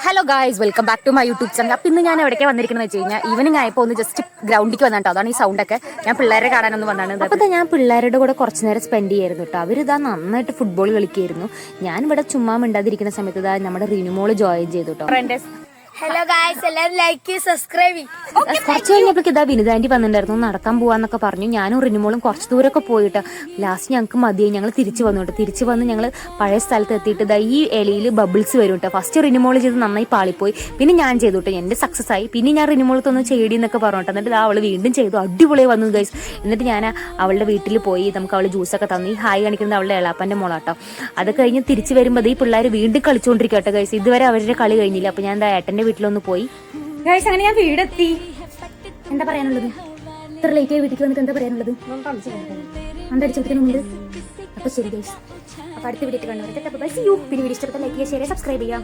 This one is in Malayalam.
Hello guys, welcome back to my YouTube channel. അപ്പം ഇന്ന് ഞാൻ എവിടേക്കാണ് വന്നിരിക്കുന്നത് വെച്ച് കഴിഞ്ഞാൽ ഈവനിങ് ആയപ്പോൾ ഒന്ന് ജസ്റ്റ് ഗ്രൗണ്ടിലേക്ക് വന്നിട്ടോ. അതാണ് ഈ സൗണ്ടൊക്കെ. ഞാൻ പിള്ളേരെ കാണാനൊന്നും വന്നാണ്. അപ്പോൾ ഞാൻ പിള്ളേരുടെ കൂടെ കുറച്ച് നേരം സ്പെൻഡ് ചെയ്യായിരുന്നു കേട്ടോ. അവരിതാ നന്നായിട്ട് ഫുട്ബോൾ കളിക്കുകയായിരുന്നു. ഞാൻ ഇവിടെ ചുമ്മാ മിണ്ടാതിരിക്കുന്ന സമയത്ത് ഇതാ നമ്മുടെ റിനുമോള് ജോയിൻ ചെയ്തു കേട്ടോ. ഹലോ ഗായ്സ്, എല്ലാവരും ലൈക്ക് സബ്സ്ക്രൈബ്. കുറച്ച് കഴിഞ്ഞപ്പോഴേക്ക് ഇതാ വിനിതാൻറ്റി വന്നിട്ടുണ്ടായിരുന്നു. നടക്കാൻ പോവാന്നൊക്കെ പറഞ്ഞു. ഞാനും റിനുമോളും കുറച്ച് ദൂരമൊക്കെ പോയിട്ട് ലാസ്റ്റ് ഞങ്ങൾക്ക് മതിയായി. ഞങ്ങൾ തിരിച്ചു വന്നു കേട്ടോ. തിരിച്ചു വന്ന് ഞങ്ങൾ പഴയ സ്ഥലത്ത് എത്തിയിട്ട് ഇതാ ഈ ഇലയിൽ ബബിൾസ് വരും കേട്ടോ. ഫസ്റ്റ് റിനുമോൾ ചെയ്ത് നന്നായി പാളിപ്പോയി. പിന്നെ ഞാൻ ചെയ്തു കേട്ടോ. എൻ്റെ സക്സസ് ആയി. പിന്നെ ഞാൻ റിനുമോളത്തൊന്ന് ചെയ്ടി എന്നൊക്കെ പറഞ്ഞു കേട്ടോ. എന്നിട്ട് അവൾ വീണ്ടും ചെയ്തു. അടിപൊളിയായി വന്നു ഗൈസ്. എന്നിട്ട് ഞാൻ അവളുടെ വീട്ടിൽ പോയി. നമുക്ക് അവൾ ജ്യൂസൊക്കെ തന്നു. ഈ ഹായ് കാണിക്കുന്നത് അവളുടെ എളാപ്പൻ്റെ മോളാട്ടോ. അത് കഴിഞ്ഞ് തിരിച്ച് വരുമ്പോൾ ഈ പിള്ളേർ വീണ്ടും കളിച്ചുകൊണ്ടിരിക്കുക കേട്ടോ ഗൈസ്. ഇതുവരെ അവരുടെ കളി കഴിഞ്ഞില്ല. അപ്പോൾ ഞാൻ എന്താ ഏട്ടൻ്റെ വീട്ടിലൊന്ന് പോയി ഗൈസ്. അങ്ങനെ ഞാൻ വീടെത്തി. എന്താ പറയാനുള്ളത്? ഇത്ര ലേറ്റ് ആയി വീട്ടിൽ വന്നിട്ട് എന്താ പറയാനുള്ളത്? അടിച്ചെടുത്തിട്ടുണ്ട്. അപ്പൊ ശരി ഗൈസ്, അപ്പൊ അടുത്ത വീഡിയോ കണ്ടുവരട്ടെ. പിന്നെ വീഡിയോ ഇഷ്ടപ്പെട്ട ലൈക്ക് ചെയ്യുക, ഷെയർ, സബ്സ്ക്രൈബ് ചെയ്യാം.